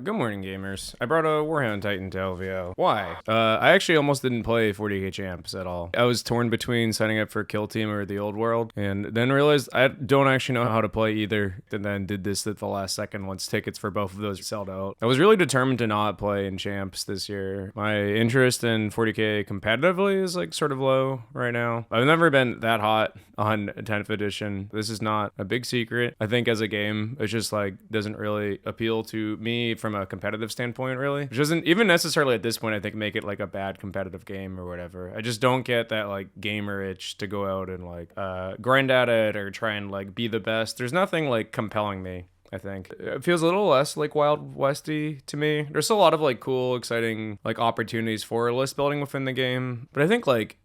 Good morning, gamers. I brought a Warhound Titan to LVO. Why? I actually almost didn't play 40k champs at all. I was torn between signing up for Kill Team or the Old World, and then realized I don't actually know how to play either, and then did this at the last second once tickets for both of those sold out. I was really determined to not play in champs this year. My interest in 40k competitively is like sort of low right now. I've never been that hot on 10th edition. This is not a big secret. I think as a game, it's just like doesn't really appeal to me from a competitive standpoint, really. Which doesn't even necessarily at this point, I think, make it like a bad competitive game or whatever. I just don't get that like gamer itch to go out and like grind at it or try and like be the best. There's nothing like compelling me. I think it feels a little less like Wild Westy to me. There's still a lot of like cool, exciting like opportunities for list building within the game, but I think like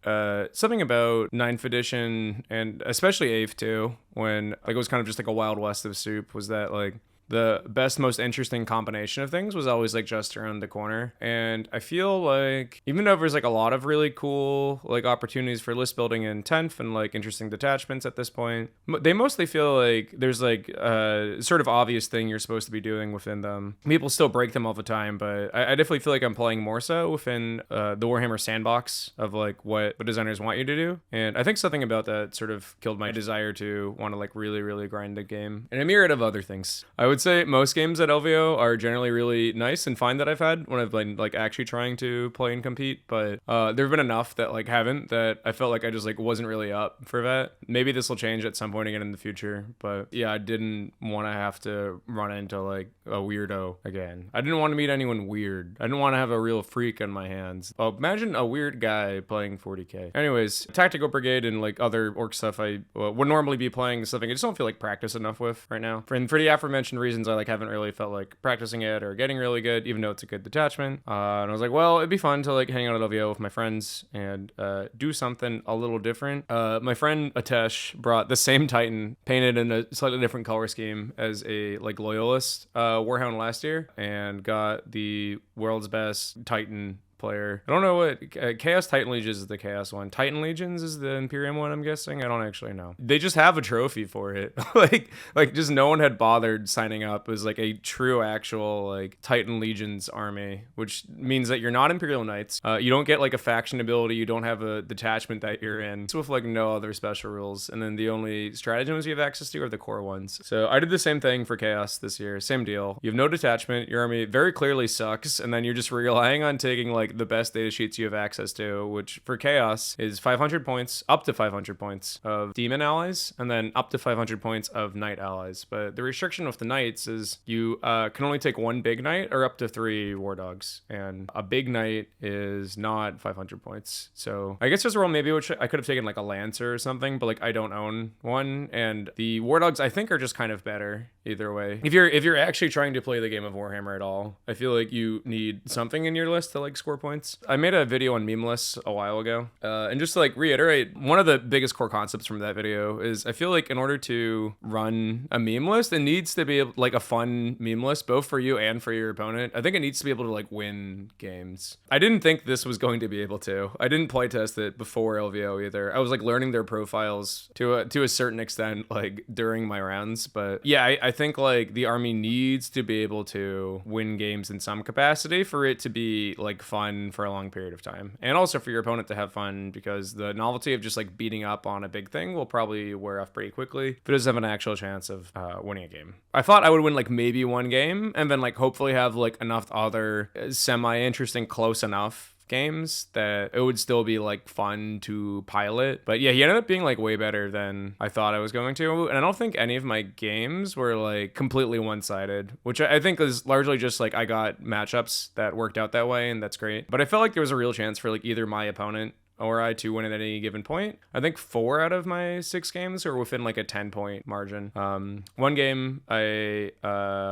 something about 9th edition and especially 8th too, when like it was kind of just like a Wild West of soup, was that like the best, most interesting combination of things was always like just around the corner. And I feel like even though there's like a lot of really cool like opportunities for list building in 10th and like interesting detachments at this point, they mostly feel like there's like a sort of obvious thing you're supposed to be doing within them. People still break them all the time, but I definitely feel like I'm playing more so within the Warhammer sandbox of like what designers want you to do. And I think something about that sort of killed my desire to want to like really grind the game, and a myriad of other things. I would say most games at LVO are generally really nice and fine that I've had when I've been like actually trying to play and compete, but there have been enough that like haven't, that I felt like I just like wasn't really up for that. Maybe this will change at some point again in the future, but yeah, I didn't want to have to run into like a weirdo again. I didn't want to meet anyone weird. I didn't want to have a real freak on my hands. Oh, imagine a weird guy playing 40k. Anyways, Tactical Brigade and like other orc stuff I would normally be playing, something I just don't feel like practice enough with right now. For the aforementioned reasons, I like haven't really felt like practicing it or getting really good, even though it's a good detachment. And I was like, well, it'd be fun to like hang out at LVO with my friends and do something a little different. My friend Atesh brought the same Titan painted in a slightly different color scheme as a like loyalist Warhound last year, and got the world's best Titan player. I don't know what Chaos Titan Legions is the Chaos one. Titan Legions is the Imperium one, I'm guessing. I don't actually know. They just have a trophy for it. like just no one had bothered signing up as like a true actual like Titan Legions army, which means that you're not Imperial Knights. You don't get like a faction ability. You don't have a detachment that you're in. It's with like no other special rules. And then the only stratagems you have access to are the core ones. So I did the same thing for Chaos this year. Same deal. You have no detachment. Your army very clearly sucks. And then you're just relying on taking like the best data sheets you have access to, which for Chaos is 500 points, up to 500 points of demon allies, and then up to 500 points of knight allies. But the restriction with the knights is you can only take one big knight or up to 3 war dogs, and a big knight is not 500 points. So I guess there's a role maybe which I could have taken like a lancer or something, but like I don't own one, and the war dogs I think are just kind of better either way. If you're actually trying to play the game of Warhammer at all, I feel like you need something in your list to like score points. I made a video on meme lists a while ago, and just to like reiterate, one of the biggest core concepts from that video is I feel like in order to run a meme list, it needs to be like a fun meme list, both for you and for your opponent. I think it needs to be able to like win games. I didn't think this was going to be able to. I didn't playtest it before LVO either. I was like learning their profiles to a certain extent like during my rounds, but yeah, I think like the army needs to be able to win games in some capacity for it to be like fun for a long period of time, and also for your opponent to have fun, because the novelty of just like beating up on a big thing will probably wear off pretty quickly if it doesn't have an actual chance of winning a game. I thought I would win like maybe one game and then like hopefully have like enough other semi-interesting close enough games that it would still be like fun to pilot. But yeah, he ended up being like way better than I thought I was going to, and I don't think any of my games were like completely one-sided, which I think is largely just like I got matchups that worked out that way, and that's great. But I felt like there was a real chance for like either my opponent or I to win at any given point. I think 4 out of my 6 games are within like a 10-point margin. One game I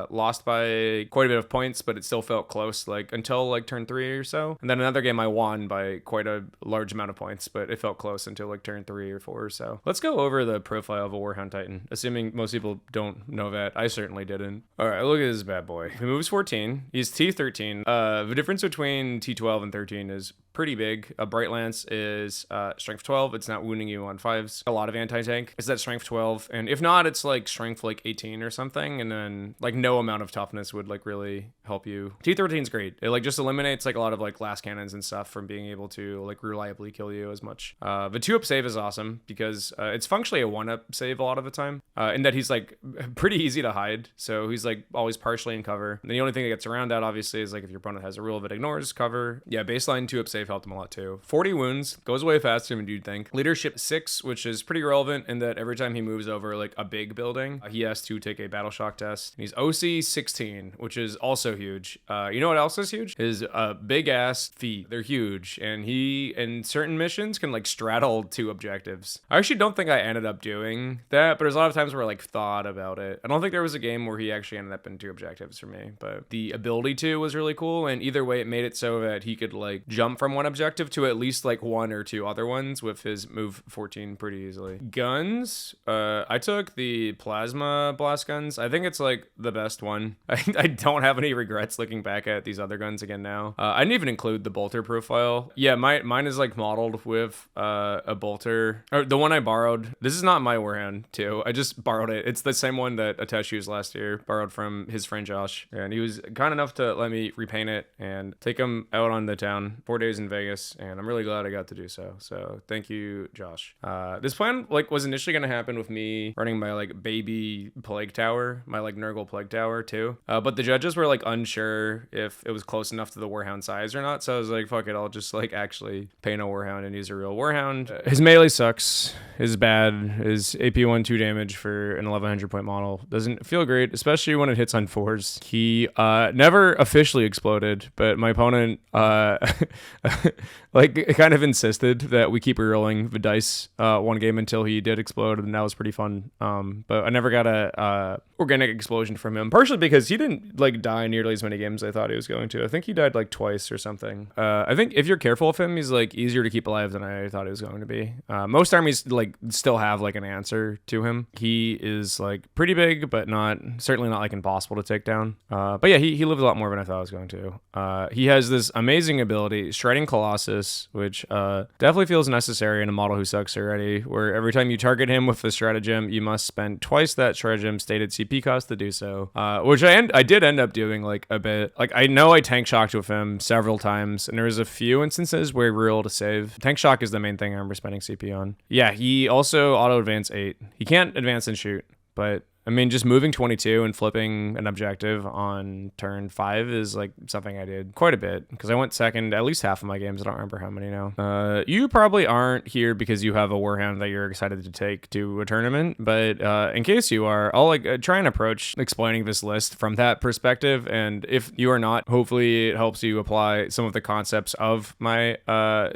lost by quite a bit of points, but it still felt close like until like turn 3 or so. And then another game I won by quite a large amount of points, but it felt close until like turn 3 or 4 or so. Let's go over the profile of a Warhound Titan, assuming most people don't know that. I certainly didn't. All right, look at this bad boy. He moves 14. He's T13. The difference between T12 and 13 is pretty big. A Bright Lance is strength 12. It's not wounding you on 5s. A lot of anti-tank is that strength 12. And if not, it's like strength like 18 or something. And then like no amount of toughness would like really help you. T13 is great. It like just eliminates like a lot of like glass cannons and stuff from being able to like reliably kill you as much. The 2-up save is awesome because it's functionally a 1-up save a lot of the time. In that he's like pretty easy to hide. So he's like always partially in cover. And the only thing that gets around that obviously is like if your opponent has a rule that ignores cover. Yeah, baseline 2-up save helped him a lot too. 40 wounds, goes away faster than you'd think. Leadership 6, which is pretty relevant in that every time he moves over like a big building, he has to take a battle shock test. He's OC 16, which is also huge. You know what else is huge? His big ass feet. They're huge. And he, in certain missions, can like straddle 2 objectives. I actually don't think I ended up doing that, but there's a lot of times where I like thought about it. I don't think there was a game where he actually ended up in 2 objectives for me, but the ability to was really cool. And either way, it made it so that he could like jump from one objective to at least like 1 or 2 other ones with his move 14 pretty easily. Guns, I took the plasma blast guns. I think it's like the best one. I don't have any regrets looking back at these other guns again now. I didn't even include the bolter profile. Yeah, mine is like modeled with a bolter, or the one I borrowed. This is not my Warhound too. I just borrowed it. It's the same one that Atesh used last year, borrowed from his friend Josh, and he was kind enough to let me repaint it and take him out on the town 4 days in Vegas, and I'm really glad I got to do so. So thank you, Josh. This plan like was initially gonna happen with me running my like baby plague tower, my like Nurgle plague tower too, but the judges were like unsure if it was close enough to the Warhound size or not, so I was like, fuck it, I'll just like actually paint a Warhound and use a real Warhound. His melee sucks, is bad, his AP 1-2 damage for an 1100 point model doesn't feel great, especially when it hits on 4s. He never officially exploded, but my opponent like kind of insisted that we keep rerolling the dice one game until he did explode, and that was pretty fun. But I never got a organic explosion from him, partially because he didn't like die nearly as many games as I thought he was going to. I think he died like twice or something. I think if you're careful with him, he's like easier to keep alive than I thought he was going to be. Most armies like still have like an answer to him. He is like pretty big, but certainly not like impossible to take down. But yeah, he lived a lot more than I thought I was going to. He has this amazing ability, Striding Colossus, which definitely feels necessary in a model who sucks already, where every time you target him with a stratagem, you must spend twice that stratagem stated CP cost to do so, which I did end up doing like a bit. Like I know I tank shocked with him several times, and there was a few instances where we were able to save. Tank shock is the main thing I remember spending CP on. Yeah, he also auto advance 8. He can't advance and shoot, but I mean, just moving 22 and flipping an objective on turn 5 is like something I did quite a bit because I went second at least half of my games. I don't remember how many now. You probably aren't here because you have a Warhound that you're excited to take to a tournament, but in case you are, I'll like try and approach explaining this list from that perspective. And if you are not, hopefully it helps you apply some of the concepts of my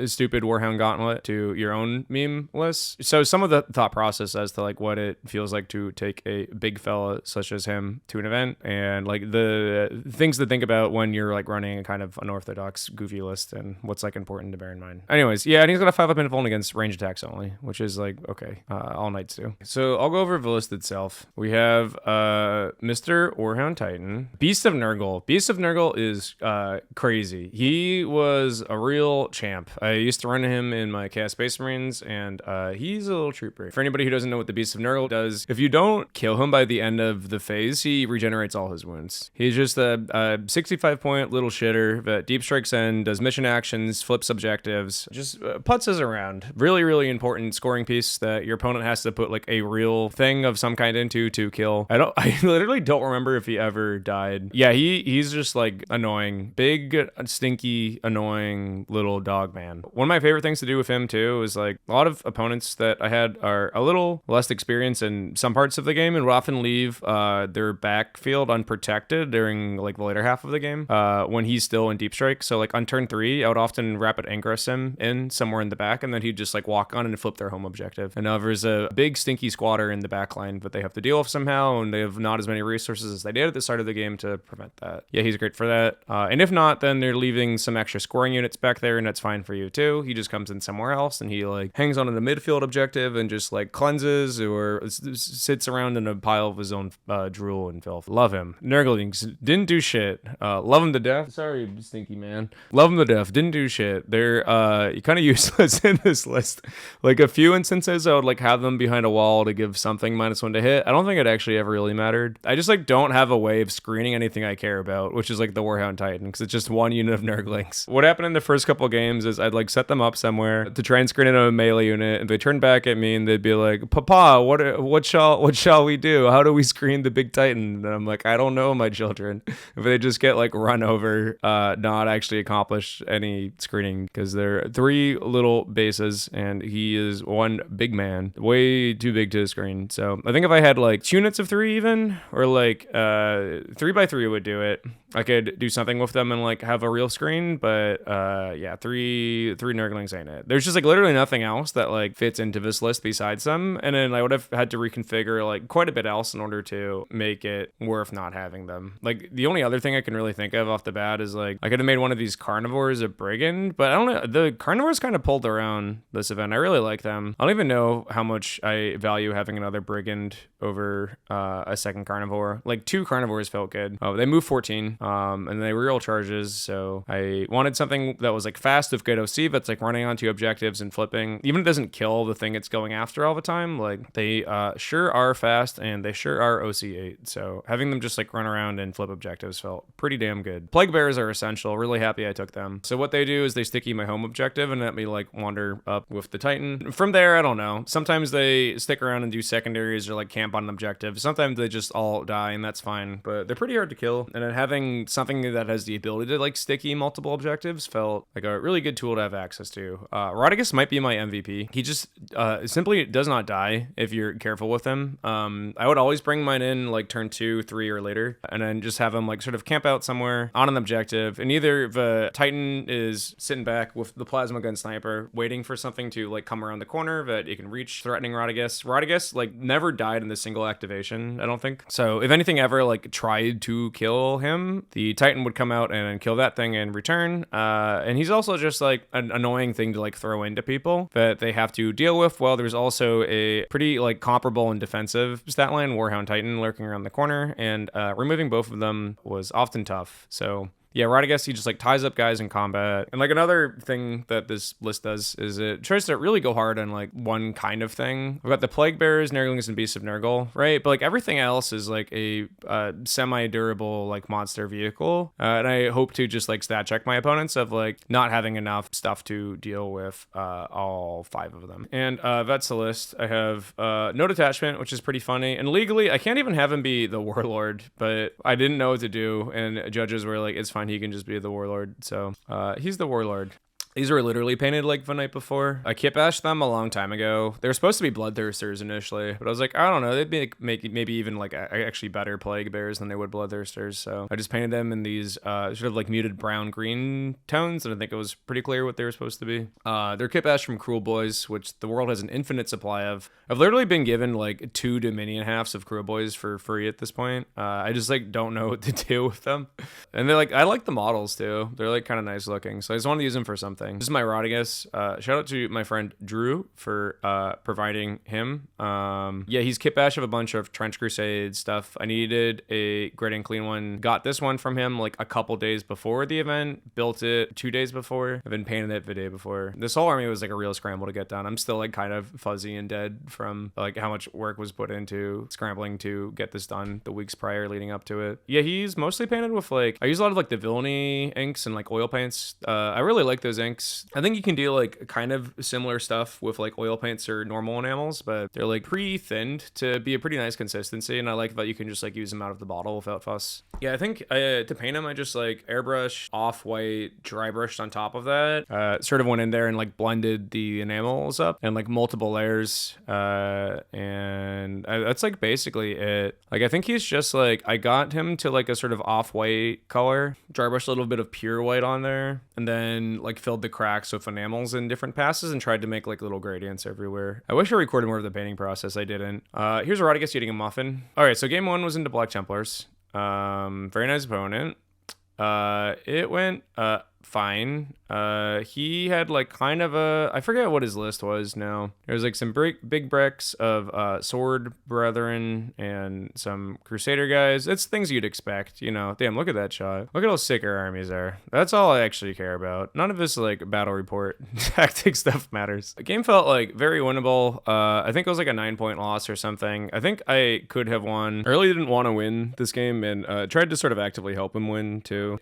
stupid Warhound gauntlet to your own meme list. So some of the thought process as to like what it feels like to take a big fella such as him to an event, and like the things to think about when you're like running a kind of unorthodox goofy list and what's like important to bear in mind. Anyways, yeah, and he's got a 5-up influence against range attacks only, which is like okay, all knights do. So I'll go over the list itself. We have Mr. Warhound Titan, Beast of Nurgle. Beast of Nurgle is crazy. He was a real champ. I used to run him in my Chaos Space Marines, and he's a little trooper. For anybody who doesn't know what the Beast of Nurgle does, if you don't kill him by the end of the phase, he regenerates all his wounds. He's just a 65 point little shitter that deep strikes in, does mission actions, flips objectives, just putzes around. Really, really important scoring piece that your opponent has to put like a real thing of some kind into to kill. I literally don't remember if he ever died. Yeah, he's just like annoying. Big, stinky, annoying little dog man. One of my favorite things to do with him too is like a lot of opponents that I had are a little less experienced in some parts of the game and will often leave their backfield unprotected during like the later half of the game when he's still in deep strike. So like on turn 3, I would often rapid ingress him in somewhere in the back, and then he'd just like walk on and flip their home objective. And now there's a big stinky squatter in the back line that they have to deal with somehow, and they have not as many resources as they did at the start of the game to prevent that. Yeah, he's great for that. And if not, then they're leaving some extra scoring units back there, and that's fine for you too. He just comes in somewhere else and he like hangs on in a midfield objective and just like cleanses or sits around in a pile of his own drool and filth. Love him. Nurglings didn't do shit. Love him to death. Sorry, stinky man. Love him to death. Didn't do shit. They're kind of useless in this list. Like a few instances, I would like have them behind a wall to give something -1 to hit. I don't think it actually ever really mattered. I just like don't have a way of screening anything I care about, which is like the Warhound Titan, because it's just one unit of Nurglings. What happened in the first couple games is I'd like set them up somewhere to try and screen in a melee unit, and they turn back at me and they'd be like, "Papa, what shall we do? How do we screen the big Titan?" And I'm like, "I don't know, my children." If they just get like run over, not actually accomplish any screening, because they're 3 little bases and he is one big man, way too big to screen. So I think if I had like 2 units of 3 even, or like 3x3 would do it. I could do something with them and like have a real screen, but yeah, three Nurglings ain't it. There's just like literally nothing else that like fits into this list besides them, and then I would have had to reconfigure like quite a bit else in order to make it worth not having them. Like the only other thing I can really think of off the bat is like I could have made one of these carnivores a brigand, but I don't know. The carnivores kind of pulled around this event. I really like them. I don't even know how much I value having another brigand over a second carnivore. Like 2 carnivores felt good. Oh, they move 14. And they reroll charges, so I wanted something that was like fast with good OC that's like running onto objectives and flipping. Even if it doesn't kill the thing it's going after all the time, like they sure are fast and they sure are OC8. So having them just like run around and flip objectives felt pretty damn good. Plague Bears are essential. Really happy I took them. So what they do is they sticky my home objective and let me like wander up with the Titan. From there, I don't know. Sometimes they stick around and do secondaries or like camp on an objective. Sometimes they just all die and that's fine, but they're pretty hard to kill. And then having something that has the ability to like sticky multiple objectives felt like a really good tool to have access to. Rodigus might be my MVP. He just simply does not die if you're careful with him. I would always bring mine in like turn 2, 3, or later, and then just have him like sort of camp out somewhere on an objective, and either the Titan is sitting back with the plasma gun sniper waiting for something to like come around the corner that it can reach, threatening Rodigus. Rodigus like never died in the single activation, I don't think. So if anything ever like tried to kill him, the Titan would come out and kill that thing in return. And he's also just like an annoying thing to like throw into people that they have to deal with. Well, there's also a pretty like comparable and defensive stat line, Warhound Titan, lurking around the corner, and removing both of them was often tough. So yeah, Rodigus, he just like ties up guys in combat. And like another thing that this list does is it tries to really go hard on like one kind of thing. We've got the Plague Bearers, Nurglings, and Beasts of Nurgle, right? But like everything else is like a semi-durable like monster vehicle. And I hope to just like stat check my opponents of like not having enough stuff to deal with all 5 of them. And that's the list. I have no detachment, which is pretty funny. And legally, I can't even have him be the Warlord, but I didn't know what to do. And judges were like, it's fine. He can just be the Warlord. So he's the Warlord. These were literally painted like the night before. I kit bashed them a long time ago. They were supposed to be Bloodthirsters initially, but I was like, I don't know. They'd be make maybe even like actually better Plague Bears than they would Bloodthirsters. So I just painted them in these sort of like muted brown-green tones, and I think it was pretty clear what they were supposed to be. They're kit bashed from Cruel Boys, which the world has an infinite supply of. I've literally been given like 2 Dominion halves of Cruel Boys for free at this point. I just like don't know what to do with them. And they're like, I like the models too. They're like kind of nice looking. So I just want to use them for something. This is my Rodigus. Shout out to my friend Drew for providing him. Yeah, he's kit bash of a bunch of Trench Crusade stuff. I needed a Great and Clean one. Got this one from him like a couple days before the event. Built it 2 days before. I've been painting it the day before. This whole army was like a real scramble to get done. I'm still like kind of fuzzy and dead from like how much work was put into scrambling to get this done the weeks prior leading up to it. Yeah, he's mostly painted with like, I use a lot of like the Villainy inks and like oil paints. I really like those inks. I think you can do like kind of similar stuff with like oil paints or normal enamels, but they're like pre-thinned to be a pretty nice consistency, and I like that you can just like use them out of the bottle without fuss. Yeah, I think to paint them, I just like airbrush, off-white, dry brushed on top of that. Sort of went in there and like blended the enamels up and like multiple layers, and that's like basically it. Like I think he's just like, I got him to like a sort of off-white color, dry brushed a little bit of pure white on there, and then like filled the cracks with enamels in different passes and tried to make like little gradients everywhere. I wish I recorded more of the painting process. I didn't. Here's a Rodigus eating a muffin. All right, so game 1 was into Black Templars. Very nice opponent. It went fine. He had like kind of I forget what his list was now. There's like some big bricks of sword brethren and some crusader guys. It's things you'd expect, you know. Damn, look at that shot. Look at how sick our armies are. That's all I actually care about. None of this like battle report tactic stuff matters. The game felt like very winnable. I think it was like a 9-point loss or something. I think I could have won. I really didn't want to win this game and tried to sort of actively help him win too.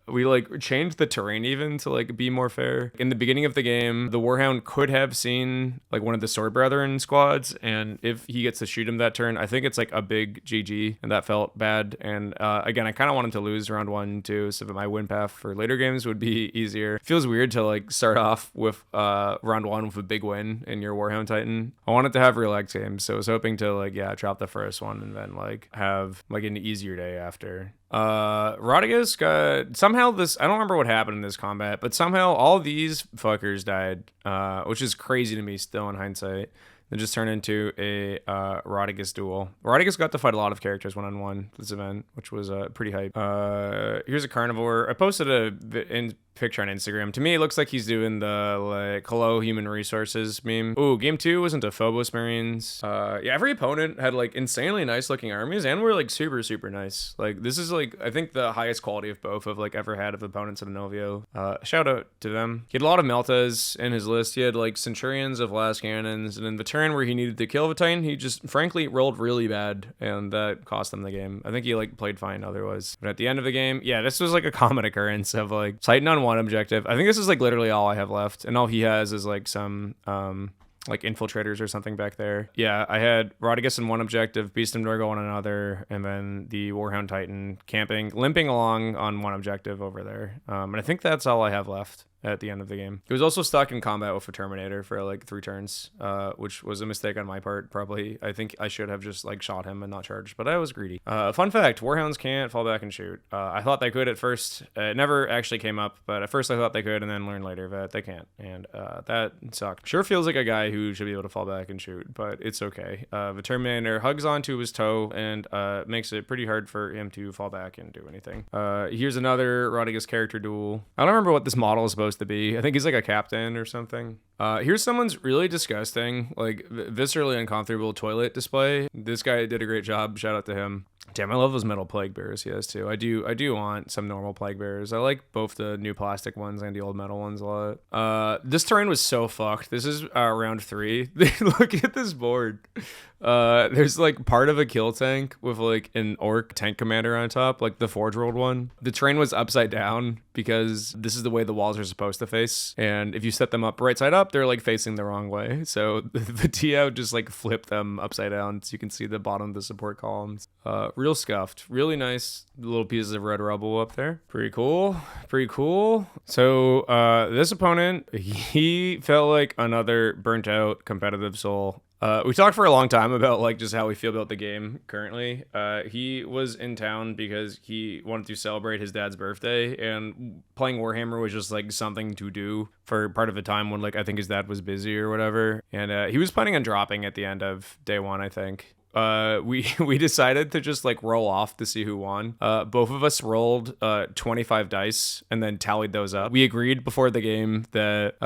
We like changed the terrain even to like be more fair. In the beginning of the game, the Warhound could have seen like one of the Sword Brethren squads, and if he gets to shoot him that turn, I think it's like a big GG, and that felt bad. And again, I kind of wanted to lose round 1 too, so that my win path for later games would be easier. It feels weird to like start off with round 1 with a big win in your Warhound Titan. I wanted to have relaxed games, so I was hoping to like drop the first one and then like have like an easier day after. Rodriguez got somehow this, I don't remember what happened in this combat, but somehow all these fuckers died, which is crazy to me still in hindsight. It just turned into a Rodriguez duel. Rodriguez got to fight a lot of characters one-on-one this event, which was pretty hype. Here's a carnivore. I posted a picture on Instagram. To me, it looks like he's doing the like hello human resources meme. Ooh, game 2 was into Phobos Marines. Yeah, every opponent had like insanely nice looking armies and were like super nice. Like this is like I think the highest quality of both I've like ever had of opponents at an LVO. Shout out to them. He had a lot of Meltas in his list. He had like Centurions of Last Cannons, and in the turn where he needed to kill the Titan, he just frankly rolled really bad, and that cost him the game. I think he like played fine otherwise. But at the end of the game, yeah, this was like a common occurrence of like Titan on one objective. I think this is like literally all I have left, and all he has is like some like infiltrators or something back there. Yeah, I had Rodriguez in one objective, Beast and Virgo on another, and then the Warhound Titan camping, limping along on one objective over there. And I think that's all I have left at the end of the game. He was also stuck in combat with a Terminator for like 3 turns, which was a mistake on my part, probably. I think I should have just like shot him and not charged, but I was greedy. Fun fact, Warhounds can't fall back and shoot. I thought they could at first. It never actually came up, but at first I thought they could and then learned later that they can't, and that sucked. Sure feels like a guy who should be able to fall back and shoot, but it's okay. The Terminator hugs onto his toe and makes it pretty hard for him to fall back and do anything. Here's another Rodriguez character duel. I don't remember what this model is supposed to be. I think he's like a captain or something. Here's someone's really disgusting, like viscerally uncomfortable toilet display. This guy did a great job. Shout out to him. Damn, I love those metal plague bearers he has too. I do want some normal plague bearers. I like both the new plastic ones and the old metal ones a lot. This terrain was so fucked. This is round 3. Look at this board. There's like part of a kill tank with like an orc tank commander on top, like the Forge World one. The terrain was upside down because this is the way the walls are supposed to face, and if you set them up right side up, they're like facing the wrong way. So the TO just like flipped them upside down so you can see the bottom of the support columns. Real scuffed. Really nice little pieces of red rubble up there. Pretty cool. So this opponent, he felt like another burnt out competitive soul. We talked for a long time about like just how we feel about the game currently. He was in town because he wanted to celebrate his dad's birthday, and playing Warhammer was just like something to do for part of the time when like I think his dad was busy or whatever. And he was planning on dropping at the end of day 1, I think. We decided to just like roll off to see who won. Both of us rolled 25 dice and then tallied those up. We agreed before the game that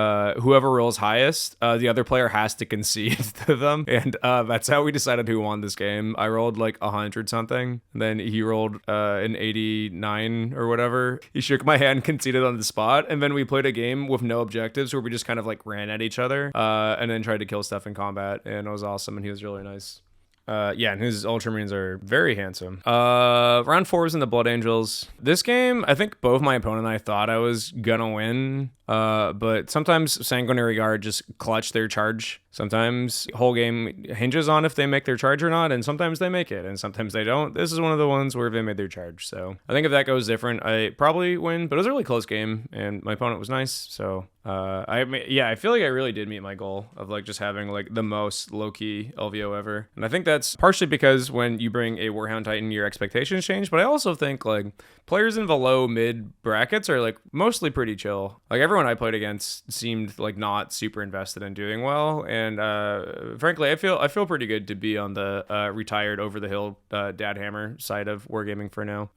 whoever rolls highest, the other player has to concede to them, and that's how we decided who won this game. I rolled like 100 something, and then he rolled an 89 or whatever. He shook my hand, conceded on the spot, and then we played a game with no objectives where we just kind of like ran at each other and then tried to kill stuff in combat, and it was awesome, and he was really nice. Yeah, and his Ultramarines are very handsome. Round 4 was in the Blood Angels. This game, I think both my opponent and I thought I was gonna win, but sometimes Sanguinary Guard just clutch their charge. Sometimes the whole game hinges on if they make their charge or not, and sometimes they make it, and sometimes they don't. This is one of the ones where they made their charge, so I think if that goes different, I probably win, but it was a really close game, and my opponent was nice, so I feel like I really did meet my goal of like just having like the most low-key LVO ever, and I think that's partially because when you bring a Warhound Titan, your expectations change, but I also think like players in the low-mid brackets are like mostly pretty chill. Like everyone I played against seemed like not super invested in doing well, and and frankly, I feel pretty good to be on the retired over the hill dad hammer side of wargaming for now.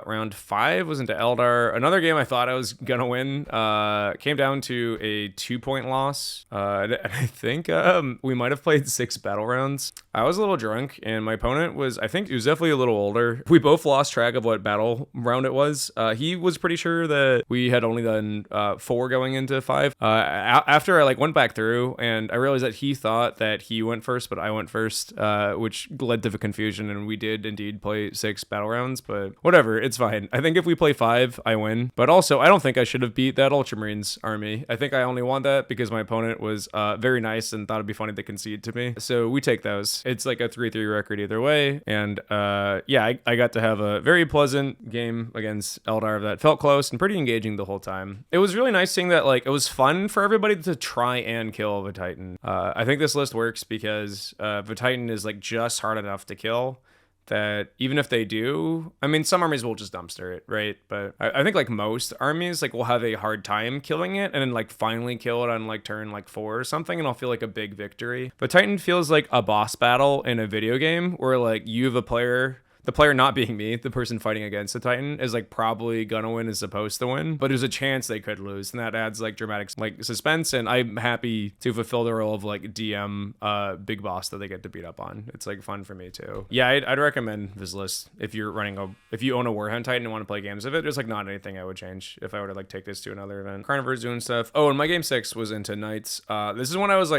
Round 5 was into Eldar, another game I thought I was gonna win. Came down to a 2-point loss. And I think we might have played 6 battle rounds. I was a little drunk, and my opponent was, I think he was definitely a little older. We both lost track of what battle round it was. He was pretty sure that we had only done 4 going into 5. After I went back through, and I realized that he thought that he went first, but I went first, which led to the confusion, and we did indeed play 6 battle rounds, but whatever, it's fine. I think if we play 5, I win. But also, I don't think I should have beat that Ultramarines army. I think I only won that because my opponent was very nice and thought it'd be funny to concede to me. So we take those. It's like a 3-3 record either way. And yeah, I got to have a very pleasant game against Eldar that felt close and pretty engaging the whole time. It was really nice seeing that it was fun for everybody to try and kill the Titan. I think this list works because the Titan is just hard enough to kill that even if they do, I mean, some armies will just dumpster it, right? But I think most armies will have a hard time killing it, and then finally kill it on turn 4 or something, and I'll feel a big victory. But Titan feels like a boss battle in a video game where you have a player. The player not being me, the person fighting against the Titan, is probably gonna win, is supposed to win, but there's a chance they could lose, and that adds dramatic suspense. And I'm happy to fulfill the role of DM big boss that they get to beat up on. It's fun for me too. Yeah, I'd recommend this list if you're if you own a Warhound Titan and want to play games of it. There's not anything I would change if I were to take this to another event. Carnivore's doing stuff. Oh, and my game 6 was into Knights. This is when I was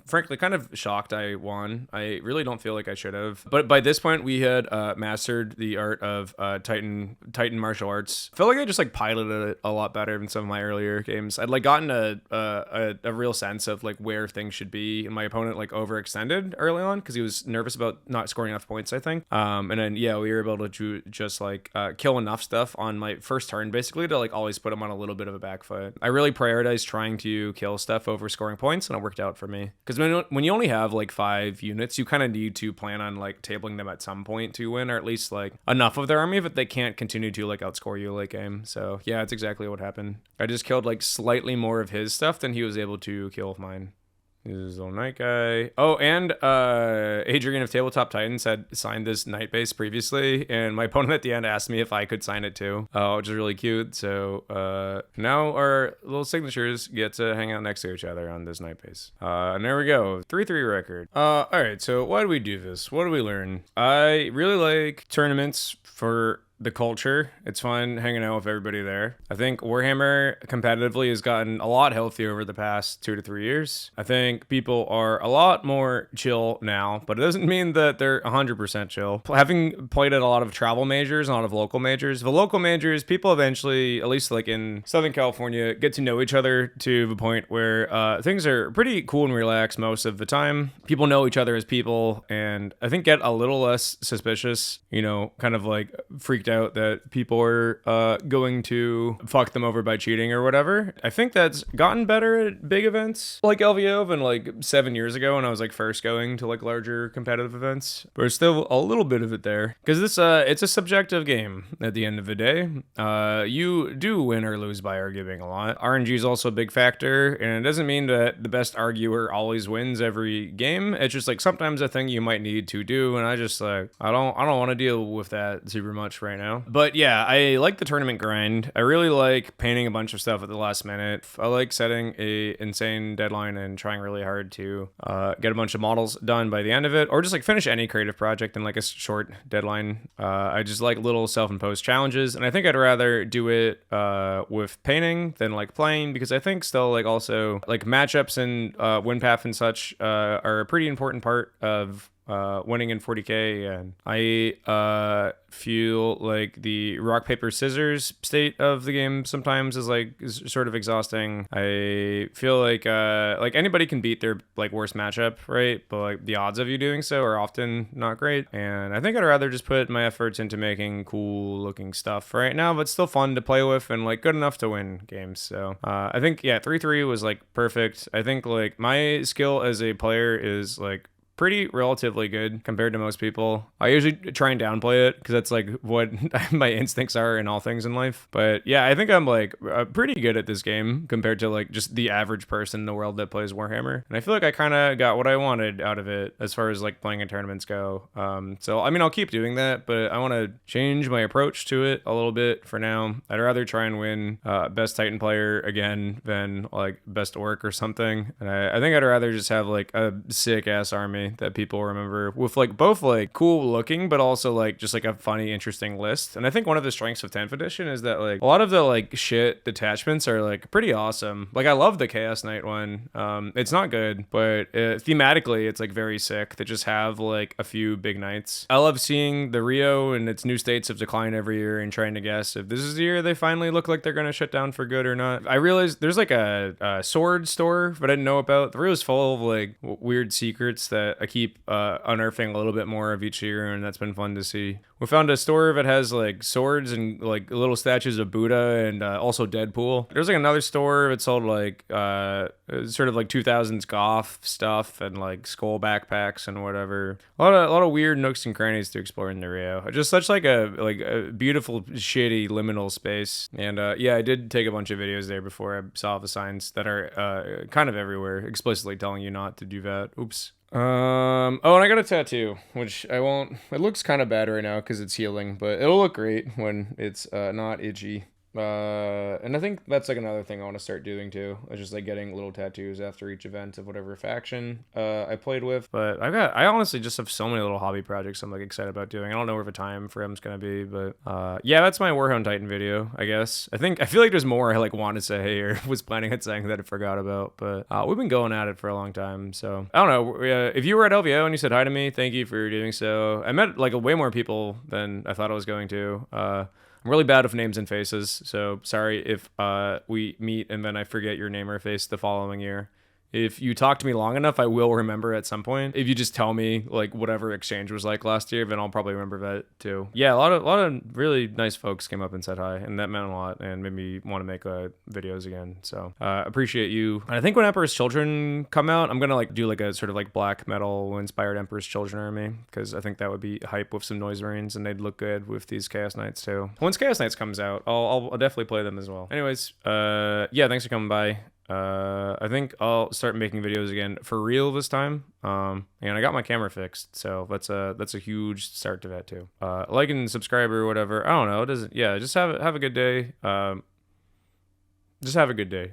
frankly kind of shocked I won. I really don't feel like I should have, but by this point we had mastered the art of Titan martial arts. I feel like I just piloted it a lot better than some of my earlier games. I'd gotten a real sense of where things should be, and my opponent overextended early on because he was nervous about not scoring enough points, I think. And then yeah, we were able to just kill enough stuff on my first turn basically to always put him on a little bit of a back foot. I really prioritized trying to kill stuff over scoring points, and it worked out for me. Because when you only have 5 units, you kind of need to plan on tabling them at some point to win, or at least enough of their army that they can't continue to outscore you late game. So yeah, it's exactly what happened. I just killed slightly more of his stuff than he was able to kill of mine. This is a knight guy. Oh, and Adrian of Tabletop Titans had signed this knight base previously, and my opponent at the end asked me if I could sign it too, which is really cute. So now our little signatures get to hang out next to each other on this knight base. And there we go, 3-3 record. All right, so why do we do this? What do we learn? I really like tournaments for the culture. It's fun hanging out with everybody there. I think Warhammer competitively has gotten a lot healthier over the past 2 to 3 years. I think people are a lot more chill now, but it doesn't mean that they're 100% chill. Having played at a lot of travel majors, a lot of local majors, the local majors, people eventually, at least in Southern California, get to know each other to the point where things are pretty cool and relaxed most of the time. People know each other as people, and I think get a little less suspicious, kind of freaked out that people are going to fuck them over by cheating or whatever. I think that's gotten better at big events like LVO than 7 years ago when I was first going to larger competitive events. But there's still a little bit of it there because this it's a subjective game at the end of the day. You do win or lose by arguing a lot. RNG is also a big factor, and it doesn't mean that the best arguer always wins every game. It's just sometimes a thing you might need to do, and I just I don't want to deal with that super much right now. But yeah, I like the tournament grind. I really like painting a bunch of stuff at the last minute. I like setting a insane deadline and trying really hard to get a bunch of models done by the end of it, or just finish any creative project in a short deadline. I just like little self-imposed challenges, and I think I'd rather do it with painting than playing, because I think still also matchups and win path and such are a pretty important part of winning in 40k, and I feel the rock paper scissors state of the game sometimes is sort of exhausting. I feel like anybody can beat their worst matchup, right? But the odds of you doing so are often not great, and I think I'd rather just put my efforts into making cool looking stuff right now, but still fun to play with and good enough to win games. So I think 3-3 was perfect. I think my skill as a player is pretty relatively good compared to most people. I usually try and downplay it because that's like what my instincts are in all things in life. But yeah, I think I'm like pretty good at this game compared to like just the average person in the world that plays Warhammer. And I feel like I kind of got what I wanted out of it as far as like playing in tournaments go. So I mean, I'll keep doing that, but I want to change my approach to it a little bit for now. I'd rather try and win best Titan player again than like best orc or something. And I think I'd rather just have like a sick ass army that people remember with like both like cool looking, but also like just like a funny, interesting list. And I think one of the strengths of 10th edition is that like a lot of the like shit detachments are like pretty awesome. Like I love the Chaos Knight one. It's not good, but thematically it's like very sick to just have like a few big knights. I love seeing the Rio and its new states of decline every year and trying to guess if this is the year they finally look like they're gonna shut down for good or not. I realized there's like a sword store that I didn't know about. The Rio's full of like weird secrets that I keep unearthing a little bit more of each year, and that's been fun to see. We found a store that has like swords and like little statues of Buddha and also Deadpool. There's like another store that sold like sort of like 2000s goth stuff and like skull backpacks and whatever. A lot of weird nooks and crannies to explore in the Rio. Just such like a beautiful shitty liminal space. And yeah, I did take a bunch of videos there before I saw the signs that are kind of everywhere explicitly telling you not to do that. Oops. Oh, and I got a tattoo, which I won't. It looks kind of bad right now because it's healing, but it'll look great when it's not itchy. And I think that's like another thing I want to start doing too. It's just like getting little tattoos after each event of whatever faction I played with. But I honestly just have so many little hobby projects I'm like excited about doing. I don't know where the time frame's gonna be, but yeah, that's my Warhound Titan video, I guess. I feel like there's more I like want to say or was planning on saying that I forgot about, but we've been going at it for a long time. So I don't know. If you were at LVO and you said hi to me, thank you for doing so. I met like way more people than I thought I was going to. I'm really bad with names and faces, so sorry if we meet and then I forget your name or face the following year. If you talk to me long enough, I will remember at some point. If you just tell me like whatever exchange was like last year, then I'll probably remember that too. Yeah, a lot of really nice folks came up and said hi, and that meant a lot and made me want to make videos again. So appreciate you. And I think when Emperor's Children come out, I'm gonna like do like a sort of like black metal inspired Emperor's Children army because I think that would be hype with some Noise Marines and they'd look good with these Chaos Knights too. Once Chaos Knights comes out, I'll definitely play them as well. Anyways, yeah, thanks for coming by. I think I'll start making videos again for real this time. And I got my camera fixed, so that's a huge start to that too. Like and subscribe or whatever. I don't know. It doesn't. Yeah, just have a good day. Just have a good day.